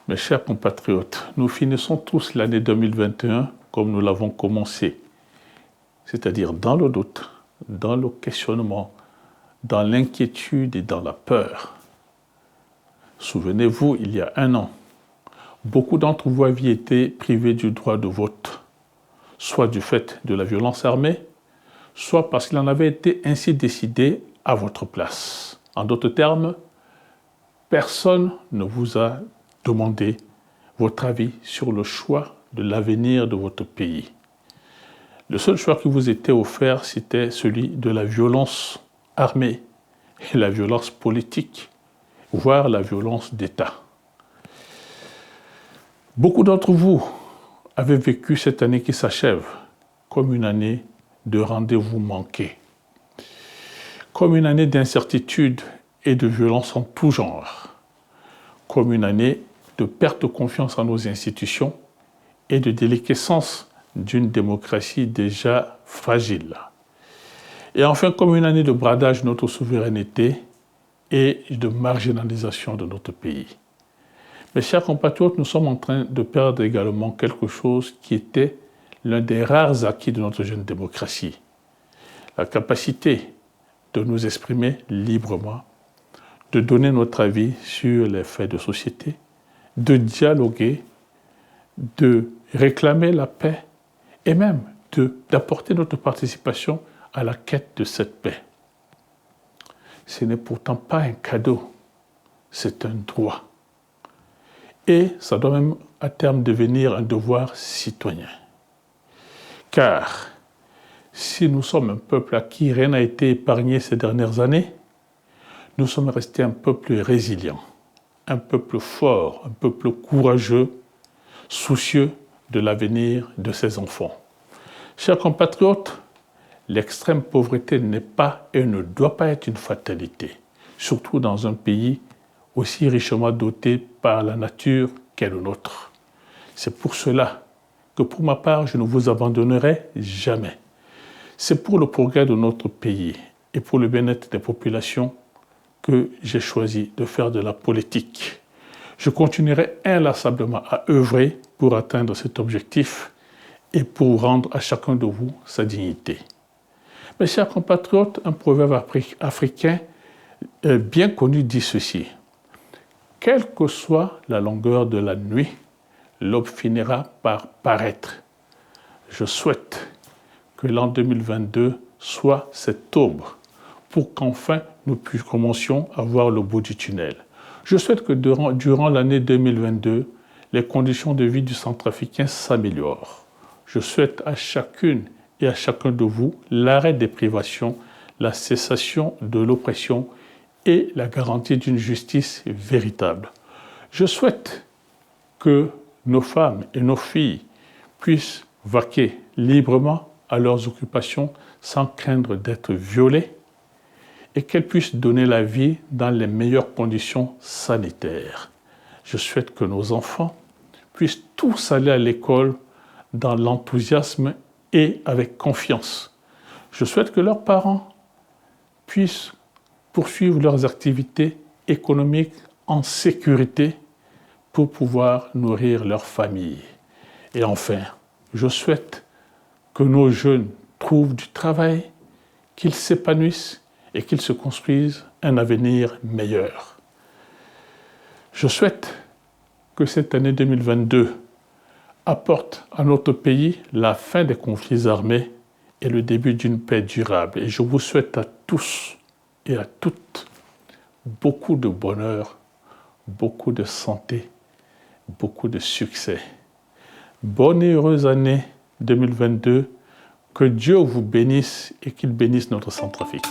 Mes chers compatriotes, nous finissons tous l'année 2021 comme nous l'avons commencé, c'est-à-dire dans le doute, dans le questionnement, dans l'inquiétude et dans la peur. Souvenez-vous, il y a un an, beaucoup d'entre vous aviez été privés du droit de vote, soit du fait de la violence armée, soit parce qu'il en avait été ainsi décidé à votre place. En d'autres termes, personne ne vous a demandé votre avis sur le choix de l'avenir de votre pays. Le seul choix qui vous était offert, c'était celui de la violence armée et la violence politique, voire la violence d'État. Beaucoup d'entre vous avaient vécu cette année qui s'achève comme une année de rendez-vous manqués, comme une année d'incertitude et de violence en tout genre, comme une année de perte de confiance en nos institutions et de déliquescence d'une démocratie déjà fragile. Et enfin, comme une année de bradage de notre souveraineté et de marginalisation de notre pays. Mes chers compatriotes, nous sommes en train de perdre également quelque chose qui était l'un des rares acquis de notre jeune démocratie. La capacité de nous exprimer librement, de donner notre avis sur les faits de société, de dialoguer, de réclamer la paix et même d'apporter notre participation à la quête de cette paix. Ce n'est pourtant pas un cadeau, c'est un droit. Et ça doit même à terme devenir un devoir citoyen. Car si nous sommes un peuple à qui rien n'a été épargné ces dernières années, nous sommes restés un peuple résilient, un peuple fort, un peuple courageux, soucieux de l'avenir de ses enfants. Chers compatriotes, l'extrême pauvreté n'est pas et ne doit pas être une fatalité, surtout dans un pays aussi richement doté par la nature qu'est le nôtre. C'est pour cela que pour ma part, je ne vous abandonnerai jamais. C'est pour le progrès de notre pays et pour le bien-être des populations que j'ai choisi de faire de la politique. Je continuerai inlassablement à œuvrer pour atteindre cet objectif et pour rendre à chacun de vous sa dignité. Mes chers compatriotes, un proverbe africain bien connu dit ceci. Quelle que soit la longueur de la nuit, l'aube finira par paraître. Je souhaite que l'an 2022 soit cette aube pour qu'enfin nous commencions à voir le bout du tunnel. Je souhaite que durant l'année 2022, les conditions de vie du Centrafricain s'améliorent. Je souhaite à chacune et à chacun de vous l'arrêt des privations, la cessation de l'oppression et la garantie d'une justice véritable. Je souhaite que nos femmes et nos filles puissent vaquer librement à leurs occupations sans craindre d'être violées et qu'elles puissent donner la vie dans les meilleures conditions sanitaires. Je souhaite que nos enfants puissent tous aller à l'école dans l'enthousiasme et avec confiance. Je souhaite que leurs parents puissent poursuivre leurs activités économiques en sécurité pour pouvoir nourrir leur famille. Et enfin, je souhaite que nos jeunes trouvent du travail, qu'ils s'épanouissent et qu'ils se construisent un avenir meilleur. Je souhaite que cette année 2022 apporte à notre pays la fin des conflits armés et le début d'une paix durable. Et je vous souhaite à tous et à toutes beaucoup de bonheur, beaucoup de santé, beaucoup de succès. Bonne et heureuse année 2022. Que Dieu vous bénisse et qu'il bénisse notre Centrafrique.